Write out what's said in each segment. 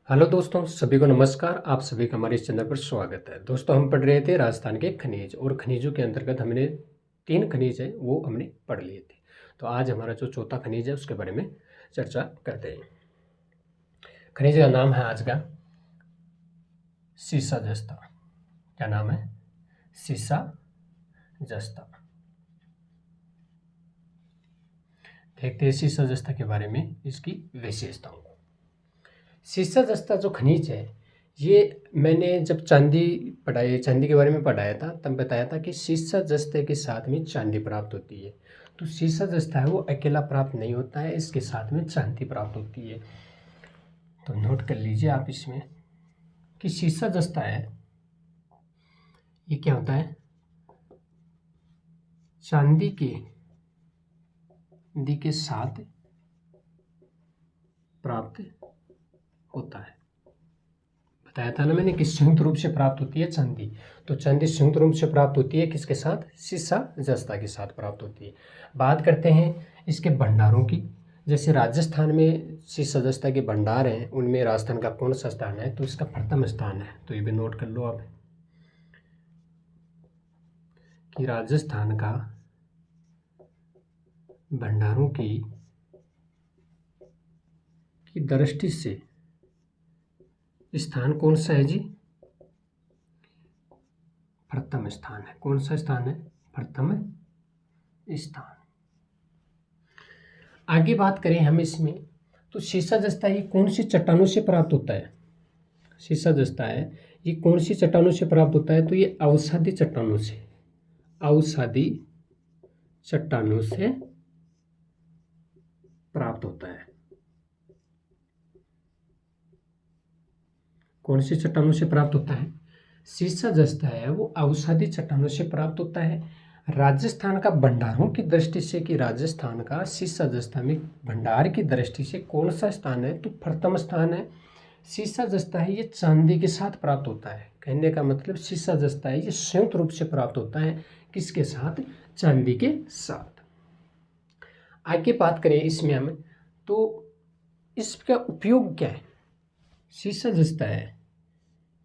Hello दोस्तों, सभी को नमस्कार। आप सभी का हमारे इस चैनल पर स्वागत है। दोस्तों, हम पढ़ रहे थे राजस्थान के खनिज और खनिजों के अंतर्गत हमने 3 खनिज है वो हमने पढ़ लिए थे। तो आज हमारा जो चौथा खनिज है उसके बारे में चर्चा करते हैं। खनिज का नाम है आज का सीसा जस्ता। क्या नाम है? सीसा जस्ता। देखते हैं सीसा जस्ता के बारे में, इसकी विशेषताओं को। सीसा जस्ता जो खनिज है, ये मैंने जब चांदी के बारे में पढ़ाया था तब बताया था कि सीसा जस्ते के साथ में चांदी प्राप्त होती है। तो सीसा जस्ता है वो अकेला प्राप्त नहीं होता है, इसके साथ में चांदी प्राप्त होती है। तो नोट कर लीजिए आप इसमें कि सीसा जस्ता है, ये क्या होता है? चांदी के साथ प्राप्त होता है। बताया था ना मैंने कि संयुक्त रूप से प्राप्त होती है चांदी। तो चांदी संयुक्त रूप से प्राप्त होती है किसके साथ? सीसा जस्ता के साथ प्राप्त होती है। बात करते हैं इसके भंडारों की। जैसे राजस्थान में सीसा जस्ता के भंडार हैं, उनमें राजस्थान का कौन सा स्थान है? तो इसका प्रथम स्थान है। तो ये भी नोट कर लो आप कि राजस्थान का भंडारों की दृष्टि से स्थान कौन सा है जी? प्रथम स्थान है। कौन सा स्थान है? प्रथम स्थान। आगे बात करें हम इसमें, तो सीसा जस्ता ये कौन सी चट्टानों से प्राप्त होता है? सीसा जस्ता है ये कौन सी चट्टानों से प्राप्त होता है? तो ये अवसादी चट्टानों से प्राप्त होता है। कौन सी चट्टानों से प्राप्त होता है? सीसा जस्ता है वो अवसादी चट्टानों से प्राप्त होता है। राजस्थान का भंडारों की दृष्टि से कि राजस्थान का सीसा जस्ता में भंडार की दृष्टि से कौन सा स्थान है? तो प्रथम स्थान है। सीसा जस्ता है ये चांदी के साथ प्राप्त होता है। कहने का मतलब सीसा जस्ता है ये संयुक्त रूप से प्राप्त होता है। किसके साथ? चांदी के साथ। आगे बात करें इसमें हम, तो इसका उपयोग क्या है? सीसा जस्ता है,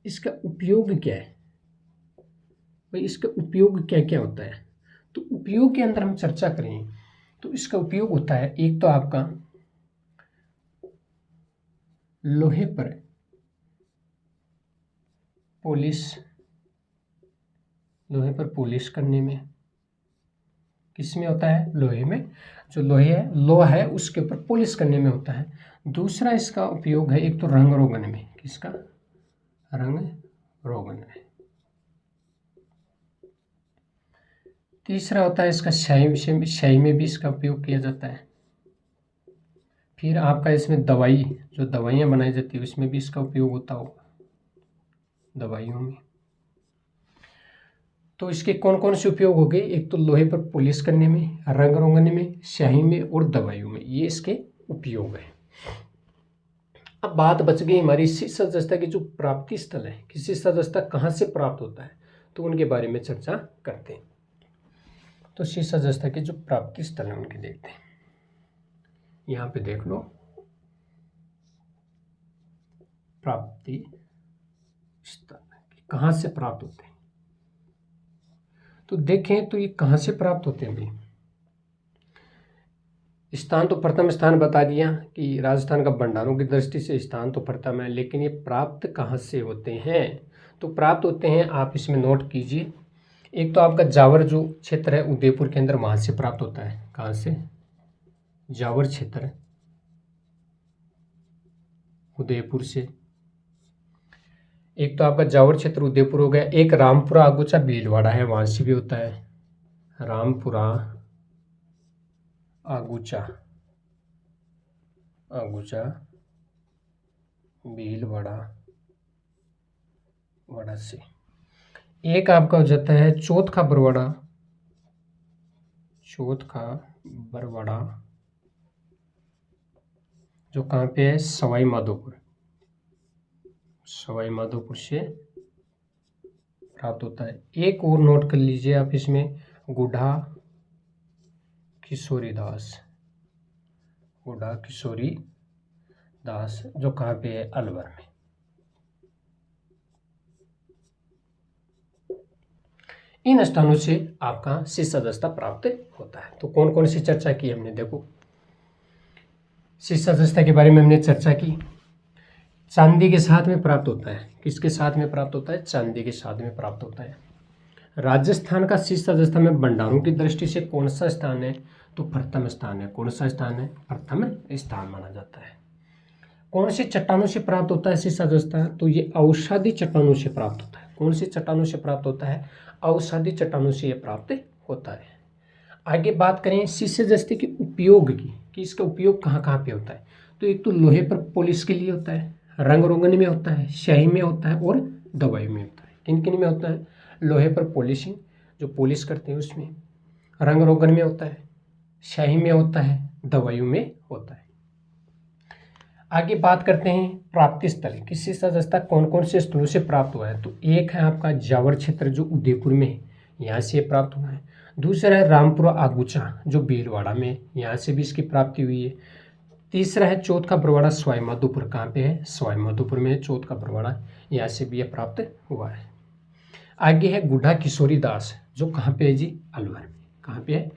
इसका उपयोग क्या है भाई? इसका उपयोग क्या क्या होता है? तो उपयोग के अंदर हम चर्चा करें तो इसका उपयोग होता है, एक तो आपका लोहे पर पॉलिश करने में। किस में होता है? लोहे में। जो लोहा है उसके ऊपर पॉलिश करने में होता है। दूसरा इसका उपयोग है एक तो रंग रोगन में। किसका? रंग रोगन में। तीसरा होता है इसका स्याही में भी इसका उपयोग किया जाता है। फिर आपका इसमें जो दवाइयाँ बनाई जाती है उसमें भी इसका उपयोग होता होगा, दवाइयों में। तो इसके कौन कौन से उपयोग हो गए? एक तो लोहे पर पॉलिश करने में, रंग रोगन में, स्याही में और दवाइयों में, ये इसके उपयोग है। अब बात बच गई हमारी सीसा जस्ता की जो प्राप्ति स्थल है कि सीसा जस्ता कहाँ से प्राप्त होता है, तो उनके बारे में चर्चा करते हैं। तो सीसा जस्ता के जो प्राप्ति स्थल है उनके देखते हैं। यहाँ पे देख लो, प्राप्ति स्थल कहाँ से प्राप्त होते हैं। तो देखें तो ये कहाँ से प्राप्त होते हैं भाई? स्थान तो प्रथम स्थान बता दिया कि राजस्थान का भंडारों की दृष्टि से स्थान तो प्रथम है, लेकिन ये प्राप्त कहाँ से होते हैं? तो प्राप्त होते हैं, आप इसमें नोट कीजिए। एक तो आपका जावर जो क्षेत्र है उदयपुर के अंदर, वहाँ से प्राप्त होता है। कहाँ से? जावर क्षेत्र उदयपुर से। एक तो आपका जावर क्षेत्र उदयपुर हो गया। एक रामपुरा आगूचा भीलवाड़ा है, वहाँ से भी होता है। रामपुरा आगूचा भीलवाड़ा से। एक आपका हो जाता है चौथ का बरवाड़ा, जो कहाँ पे है? सवाई माधोपुर से प्राप्त होता है। एक और नोट कर लीजिए आप इसमें, गुढ़ा किशोरी दास, जो कहाँ पे है? अलवर में। इन स्थानों से आपका शीर्ष दस्ता प्राप्त होता है। तो कौन कौन सी चर्चा की हमने, देखो शीर्ष दस्ता के बारे में हमने चर्चा की। चांदी के साथ में प्राप्त होता है, किसके साथ में प्राप्त होता है, चांदी के साथ में प्राप्त होता है। राजस्थान का शीर्ष दस्ता में भंडारों की दृष्टि से कौन सा स्थान है, तो प्रथम स्थान है। कौन सा स्थान है, प्रथम स्थान माना जाता है। कौन सी चट्टानों से प्राप्त होता है शीर्ष दस्ता, तो ये औषधि चट्टानों से प्राप्त होता है। कौन सी चट्टानों से प्राप्त होता है, औषधि चट्टानों से ये प्राप्त होता है। आगे बात करें शीर्ष दस्ते के उपयोग की, कि इसका उपयोग कहाँ कहाँ पे होता है। तो एक तो लोहे पर पॉलिश के लिए होता है, रंग रोगन में होता है, स्याही में होता है और दवाई में होता है। किन किन में होता है, लोहे पर पॉलिशिंग, जो पॉलिश करते हैं उसमें, रंग रोगन में होता है, स्याही में होता है, दवाइयों में होता है। आगे बात करते हैं प्राप्ति स्थल, कि शीर्ष दस्ता कौन कौन से स्थलों से प्राप्त हुआ है। तो एक है आपका जावर क्षेत्र जो उदयपुर में है, यहाँ से प्राप्त हुआ है। दूसरा है रामपुरा आगुचा जो भीलवाड़ा में, यहाँ से भी इसकी प्राप्ति हुई है। तीसरा है चौथ का बरवाड़ा सवाई माधोपुर, कहाँ पे है, सवाई माधोपुर में है चौथ का बरवाड़ा, यहाँ से भी यह प्राप्त हुआ है। आगे है गुड्ढा किशोरी दास जो कहाँ पे है जी, अलवर में, कहाँ पे है।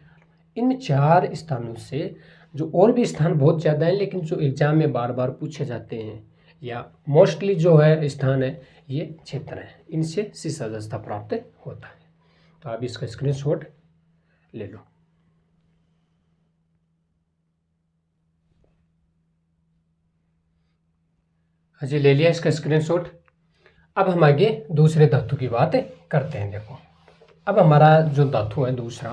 इन 4 स्थानों से, जो और भी स्थान बहुत ज़्यादा है लेकिन जो एग्जाम में बार बार पूछे जाते हैं या मोस्टली जो है स्थान है, ये क्षेत्र है, इनसे शीर्ष दस्ता प्राप्त होता है। तो आप इसका स्क्रीनशॉट ले लो। हाँ जी, ले लिया इसका स्क्रीनशॉट। अब हम आगे दूसरे धातु की बात करते हैं। देखो अब हमारा जो धातु है दूसरा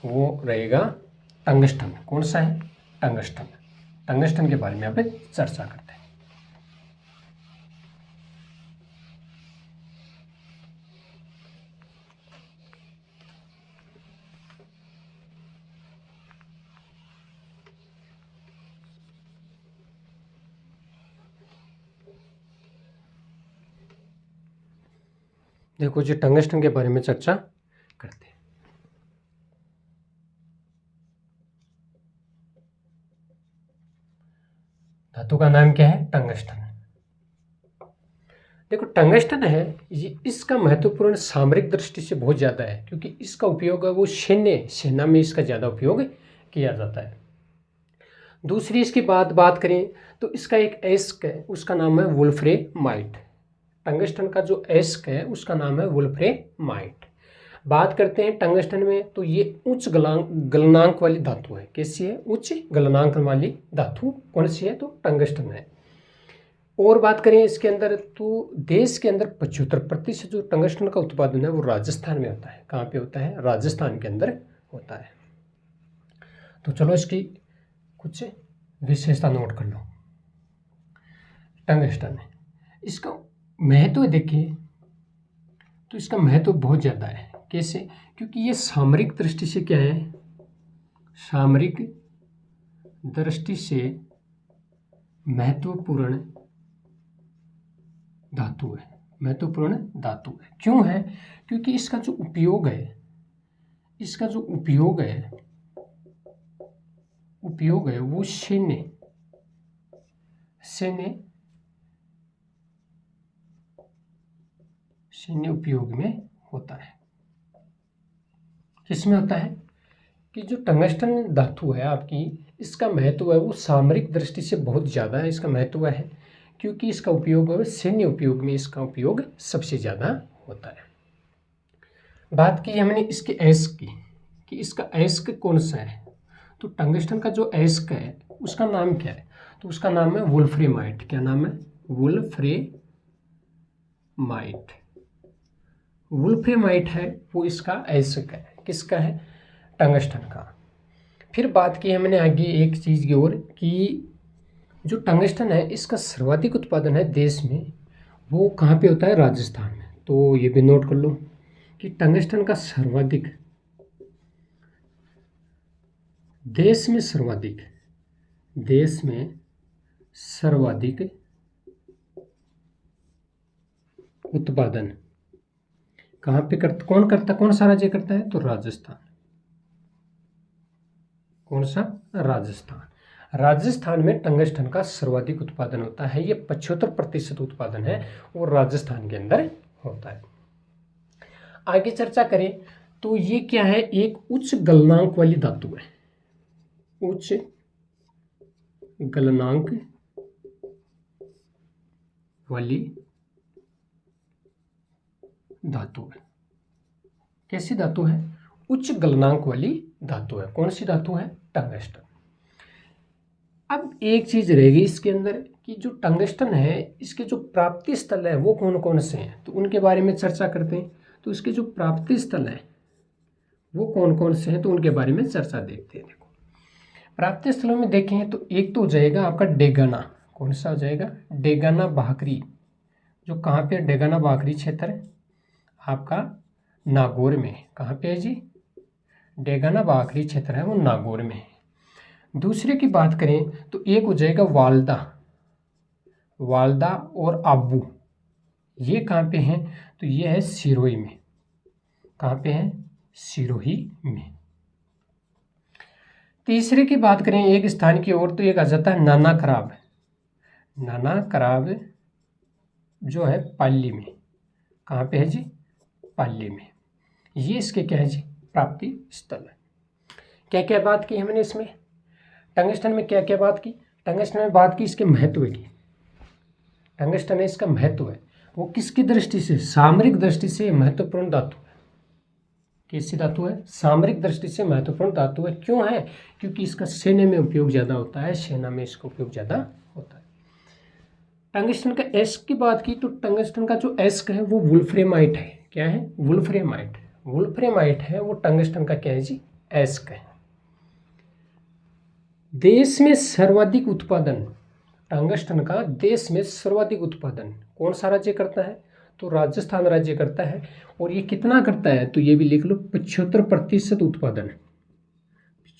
वो रहेगा टंगस्टन। कौन सा है, टंगस्टन। टंगस्टन के बारे में यहाँ पे चर्चा करते हैं। देखो जी, टंगस्टन के बारे में चर्चा करते हैं। धातु का नाम क्या है, टंगस्टन। देखो टंगस्टन है ये, इसका महत्वपूर्ण सामरिक दृष्टि से बहुत ज़्यादा है, क्योंकि इसका उपयोग है वो सेना में इसका ज़्यादा उपयोग किया जाता है। दूसरी इसकी बात करें तो इसका एक एस्क है, उसका नाम है वुल्फ्रेमाइट। टंगस्टन का जो एस्क है उसका नाम है वुल्फ्रेमाइट। बात करते हैं टंगस्टन में, तो ये उच्च गलनांक वाली धातु है। कैसी है, उच्च गलनांक वाली धातु कौन सी है, तो टंगस्टन है। और बात करें इसके अंदर, तो देश के अंदर 75% जो टंगस्टन का उत्पादन है वो राजस्थान में होता है। कहाँ पे होता है, राजस्थान के अंदर होता है। तो चलो इसकी कुछ विशेषता नोट कर लो। टंगस्टन है, इसका महत्व देखिए तो इसका महत्व बहुत ज़्यादा है। कैसे, क्योंकि ये सामरिक दृष्टि से क्या है, सामरिक दृष्टि से महत्वपूर्ण धातु है, महत्वपूर्ण धातु है। क्यों है, क्योंकि इसका जो उपयोग है, इसका जो उपयोग है वो सैन्य उपयोग में होता है। किसमें होता है, कि जो टंगस्टन धातु है आपकी, इसका महत्व है वो सामरिक दृष्टि से बहुत ज़्यादा है। इसका महत्व है क्योंकि इसका उपयोग है सैन्य उपयोग में, इसका उपयोग सबसे ज़्यादा होता है। बात की हमने इसके एस्क की, कि इसका एस्क कौन सा है। तो टंगस्टन का जो एस्क है उसका नाम क्या है, तो उसका नाम है वुल्फ्रेमाइट। क्या नाम है, वुल्फ्रेमाइट। वुल्फ्रेमाइट है वो इसका एस्क है। किसका है, टंगस्टन का। फिर बात की हमने आगे एक चीज़ की ओर, कि जो टंगस्टन है इसका सर्वाधिक उत्पादन है देश में, वो कहाँ पे होता है, राजस्थान में। तो ये भी नोट कर लो कि टंगस्टन का सर्वाधिक, देश में सर्वाधिक उत्पादन कहाँ पे कौन सा राज्य करता है, तो राजस्थान। कौन सा, राजस्थान में टंगस्टन का सर्वाधिक उत्पादन होता है। ये 75% उत्पादन है और राजस्थान के अंदर होता है। आगे चर्चा करें तो ये क्या है, एक उच्च गलनांक वाली धातु है, उच्च गलनांक वाली धातु है। कैसी धातु है? उच्च गलनांक वाली धातु है। कौन सी धातु है? टंगस्टन। अब एक चीज रहेगी इसके अंदर कि जो टंगस्टन है इसके जो प्राप्ति स्थल है वो कौन कौन से हैं, तो उनके बारे में चर्चा करते हैं। तो इसके जो प्राप्ति स्थल है वो कौन कौन से हैं, तो उनके बारे में चर्चा देखते हैं। देखो प्राप्ति स्थलों में देखें तो एक तो हो जाएगा आपका डेगाना। कौन सा हो जाएगा? डेगाना भाकरी, जो कहाँ पे? डेगाना भाकरी क्षेत्र है आपका नागौर में। कहाँ पे है जी? डेगाना भाकरी क्षेत्र है वो नागौर में है। दूसरे की बात करें तो एक हो जाएगा वालदा, वालदा और आबू। ये कहाँ पे हैं? तो ये है सिरोही में। कहाँ पे है? सिरोही में। तीसरे की बात करें एक स्थान की ओर तो एक आ जाता है नाना कराब। नाना कराब जो है पाली में। कहाँ पे है जी? पाली में। ये इसके क्या है जी? प्राप्ति स्थल है। क्या क्या बात की हमने इसमें? टंगस्टन में क्या क्या बात की? टंगस्टन में बात की इसके महत्व की। टंगस्टन है इसका महत्व है वो किसकी दृष्टि से? सामरिक दृष्टि से महत्वपूर्ण धातु है। कैसी धातु है? सामरिक दृष्टि से महत्वपूर्ण धातु है। क्यों है? क्योंकि इसका सेना में उपयोग ज़्यादा होता है, सेना में इसका उपयोग ज़्यादा होता है। टंगस्टन का एस्क की बात की तो टंगस्टन का जो एस्क है वो वुल्फ्रेमाइट है। क्या है? वुल्फ्रेमाइट। वुल्फ्रेमाइट है वो टंगस्टन का क्या है जी? एस्क है। देश में सर्वाधिक उत्पादन टंगस्टन का, देश में सर्वाधिक उत्पादन कौन सा राज्य करता है? तो राजस्थान राज्य करता है। और ये कितना करता है? तो ये भी लिख लो 75% उत्पादन।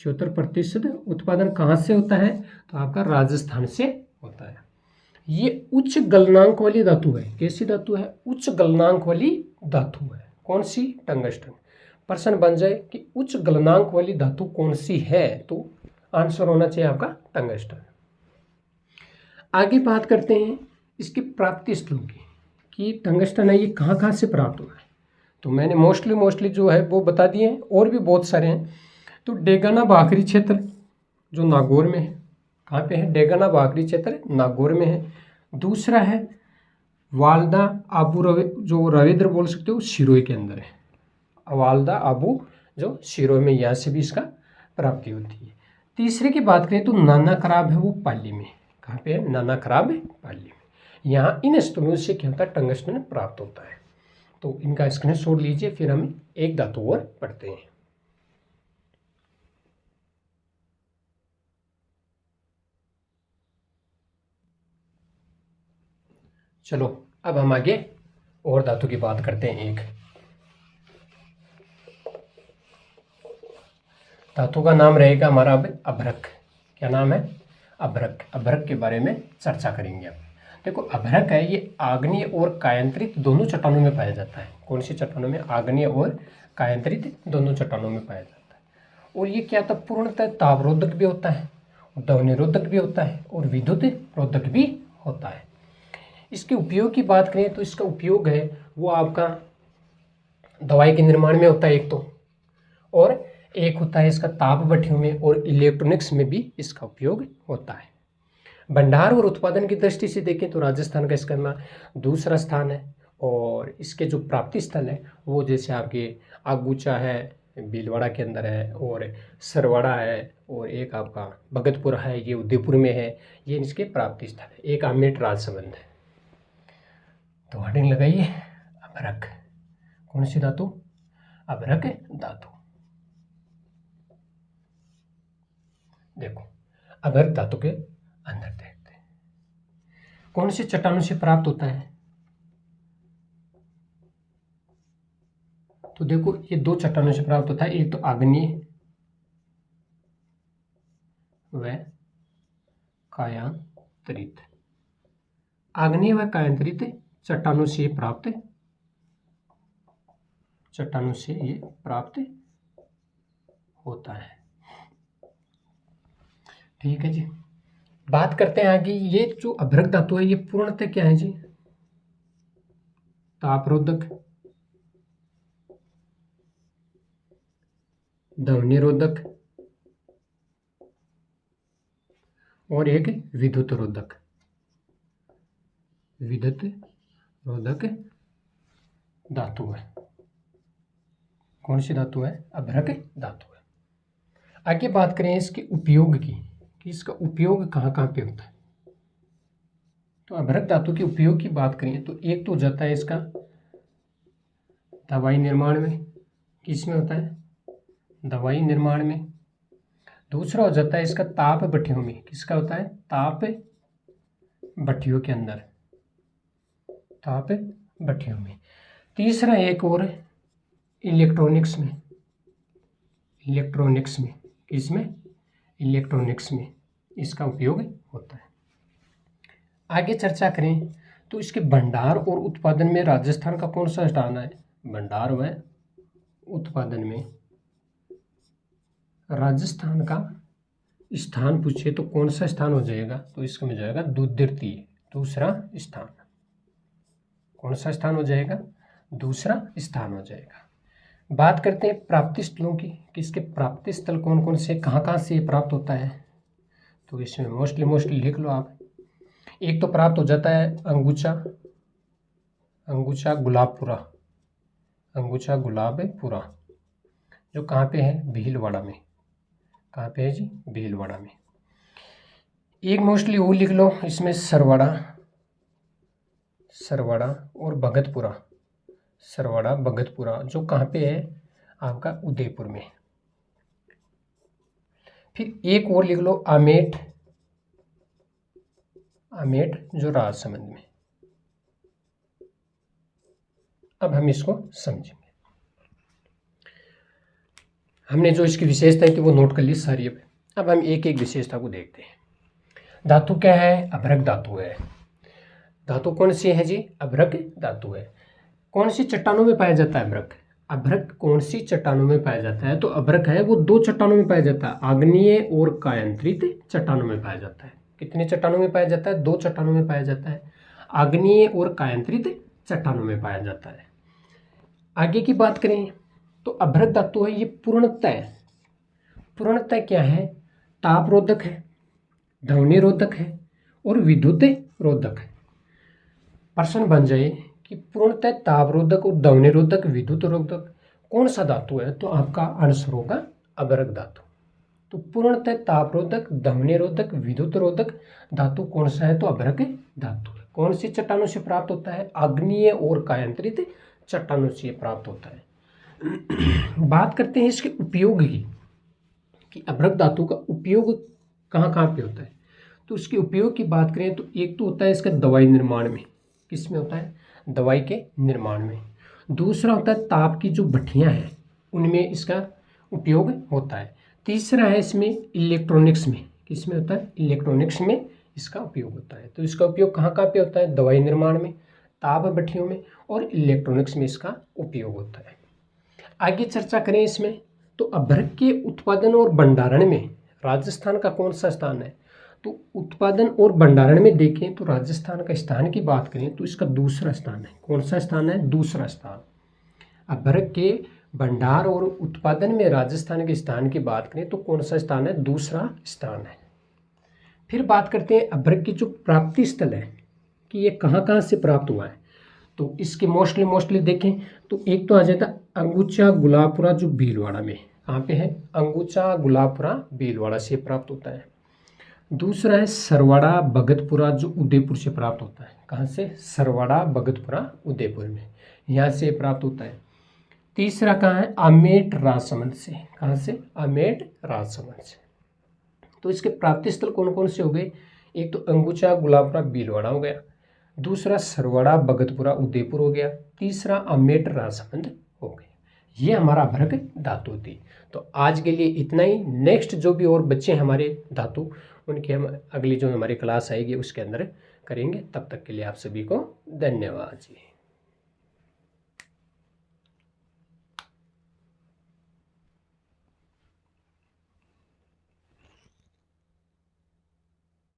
75% उत्पादन कहाँ से होता है? तो आपका राजस्थान से होता है। ये उच्च गलनांक वाली धातु है। कैसी धातु है? उच्च गलनांक वाली धातु है। कौन सी? टंगस्टन। प्रश्न बन जाए कि उच्च गलनांक वाली धातु कौन सी है, तो आंसर होना चाहिए आपका टंगस्टन। आगे बात करते हैं इसकी प्राप्ति स्थलों की कि टंगस्टन है ये कहाँ कहाँ से प्राप्त हुआ है। तो मैंने मोस्टली जो है वो बता दिए हैं, और भी बहुत सारे हैं। तो डेगाना भाकरी क्षेत्र जो नागौर में है। कहाँ पे है? डेगाना भाकरी क्षेत्र नागौर में है। दूसरा है वालदा आबू जो रविंद्र बोल सकते हो, सिरोही के अंदर है। वालदा आबू जो सिरोही में, यहाँ से भी इसका प्राप्ति होती है। तीसरे की बात करें तो नाना कराब है वो पाली में। कहाँ पे है? नाना कराब है पाली में। यहाँ इन स्थलों से क्या होता है? टंगस्टन प्राप्त होता है। तो इनका स्क्रीनशॉट लीजिए, फिर हम एक धातु और पढ़ते हैं। चलो अब हम आगे और धातु की बात करते हैं। एक धातु का नाम रहेगा हमारा अब अभ्रक। क्या नाम है? अभ्रक। अभ्रक के बारे में चर्चा करेंगे अब। देखो अभ्रक है ये आग्नेय और कायांतरित दोनों चट्टानों में पाया जाता है। कौन सी चट्टानों में? आग्नेय और कायांतरित दोनों चट्टानों में पाया जाता है। और ये क्या था? पूर्णतः तापरोधक भी होता है, ध्वनिरोधक भी होता है और विद्युत रोधक भी होता है। इसके उपयोग की बात करें तो इसका उपयोग है वो आपका दवाई के निर्माण में होता है एक तो, और एक होता है इसका ताप भट्टियों में और इलेक्ट्रॉनिक्स में भी इसका उपयोग होता है। भंडार और उत्पादन की दृष्टि से देखें तो राजस्थान का इसका दूसरा स्थान है। और इसके जो प्राप्ति स्थल है वो जैसे आपके आगूचा है भीलवाड़ा के अंदर है, और सरवाड़ा है, और एक आपका भगतपुर है ये उदयपुर में है। ये इसके प्राप्ति स्थल है। एक आमेट राजसमंद है। तो हेडिंग लगाइए अभ्रक। कौन सी धातु? अभ्रक धातु। देखो अभ्रक धातु के अंदर देखते हैं कौन से चट्टानों से प्राप्त होता है। तो देखो ये दो चट्टानों से प्राप्त होता है, एक तो आग्नेय व कायांतरित। आग्नेय व कायांतरित चट्टानों से ये प्राप्त होता है। ठीक है जी। बात करते हैं आगे। ये जो अभ्रक धातु है ये पूर्णतः क्या है जी? तापरोधक ध्वनिरोधक और एक विद्युत रोधक। विद्युत रोधक धातु है। कौन सी धातु है? अभ्रक धातु है। आगे बात करें इसके उपयोग की, कि इसका उपयोग कहाँ कहाँ पे होता है। तो अभ्रक धातु के उपयोग की बात करें तो एक तो हो जाता है इसका दवाई निर्माण में। किसमें होता है? दवाई निर्माण में। दूसरा हो जाता है इसका ताप भट्टियों में। किसका होता है? ताप भट्टियों के अंदर, ताप भट्टियों में। तीसरा एक और इलेक्ट्रॉनिक्स में। इलेक्ट्रॉनिक्स में, किसमें? इलेक्ट्रॉनिक्स में इसका उपयोग होता है। आगे चर्चा करें तो इसके भंडार और उत्पादन में राजस्थान का कौन सा स्थान है? भंडार व उत्पादन में राजस्थान का स्थान पूछे तो कौन सा स्थान हो जाएगा? तो इसका हो जाएगा द्वितीय, दूसरा स्थान। कौन सा स्थान हो जाएगा? दूसरा स्थान हो जाएगा। बात करते हैं प्राप्ति स्थलों की, कि इसके प्राप्ति स्थल कौन कौन से, कहाँ कहाँ से प्राप्त होता है। तो इसमें मोस्टली लिख लो आप। एक तो प्राप्त हो जाता है अंगुचा गुलाबपुरा, अंगुचा गुलाबपुरा, जो कहाँ पे है? भीलवाड़ा में। कहाँ पे है जी? भीलवाड़ा में। एक मोस्टली वो लिख लो इसमें सरवाड़ा और भगतपुरा, सरवाड़ा भगतपुरा, जो कहाँ पे है? आपका उदयपुर में। फिर एक और लिख लो आमेट, जो राजसमंद में। अब हम इसको समझेंगे। हमने जो इसकी विशेषता थी वो नोट कर ली सारी। अब हम एक एक विशेषता को देखते हैं। धातु क्या है? अभ्रक धातु है। धातु कौन सी है जी? अभ्रक धातु है। कौन सी चट्टानों में पाया जाता है अभ्रक? अभ्रक कौन सी चट्टानों में पाया जाता है? तो अभ्रक है वो दो चट्टानों में पाया जाता है, आग्नेय और कायांतरित चट्टानों में पाया जाता है। कितने चट्टानों में पाया जाता है? दो चट्टानों में पाया जाता है, आग्नेय और कायांतरित चट्टानों में पाया जाता है। आगे की बात करें तो अभ्रक धातु है ये पूर्णतः क्या है? तापरोधक है, ध्वनिरोधक है और विद्युत रोधक है। प्रश्न बन जाए कि पूर्णतः तापरोधक और ध्वनिरोधक विद्युत रोधक कौन सा धातु है? तो आपका आंसर होगा अभ्रक धातु। तो पूर्णतः तापरोधक, ध्वनिरोधक, विद्युत रोधक धातु कौन सा है? तो अभ्रक धातु है। कौन सी चट्टानों से प्राप्त होता है? आग्नेय और कायांतरित चट्टानों से प्राप्त होता है। बात करते हैं इसके उपयोग की, कि अभ्रक धातु का उपयोग कहाँ कहाँ पे होता है। तो इसके उपयोग की बात करें तो एक तो होता है इसका दवाई निर्माण में। किसमें होता है? दवाई के निर्माण में। दूसरा होता है ताप की जो भट्टियाँ हैं उनमें इसका उपयोग होता है। तीसरा है इसमें इलेक्ट्रॉनिक्स में। किसमें होता है? इलेक्ट्रॉनिक्स में इसका उपयोग होता है। तो इसका उपयोग कहाँ कहाँ पे होता है? दवाई निर्माण में, ताप भट्टियों में और इलेक्ट्रॉनिक्स में इसका उपयोग होता है। आगे चर्चा करें इसमें तो अभ्रक के उत्पादन और भंडारण में राजस्थान का कौन सा स्थान है? तो उत्पादन और भंडारण में देखें तो राजस्थान का स्थान की बात करें तो इसका दूसरा स्थान है। कौन सा स्थान है? दूसरा स्थान। अभ्रक के भंडार और उत्पादन में राजस्थान के स्थान की बात करें तो कौन सा स्थान है? दूसरा स्थान है। फिर बात करते हैं अभ्रक की जो प्राप्ति स्थल है, कि ये कहाँ कहाँ से प्राप्त हुआ है। तो इसके मोस्टली देखें तो एक तो आ जाता है अंगुचा गुलाबपुरा, जो भीलवाड़ा में। कहाँ पे है? अंगुचा गुलाबपुरा भीलवाड़ा से प्राप्त होता है। दूसरा है सरवाड़ा भगतपुरा, जो उदयपुर से प्राप्त होता है। कहाँ से? सरवाड़ा भगतपुरा उदयपुर में, यहाँ से प्राप्त होता है। तीसरा कहाँ है? आमेट राजसमंद से। कहाँ से? आमेट राजसमंद से। तो इसके प्राप्ति स्थल कौन कौन से हो गए? एक तो अंगुचा गुलाबपुरा भीलवाड़ा हो गया, दूसरा सरवाड़ा भगतपुरा उदयपुर हो गया, तीसरा आमेट राजसमंद हो गया। ये हमारा अभ्रक धातु थी। तो आज के लिए इतना ही। नेक्स्ट जो भी और बच्चे हमारे धातु, उनकी हम अगली जो हमारी क्लास आएगी उसके अंदर करेंगे। तब तक के लिए आप सभी को धन्यवाद जी।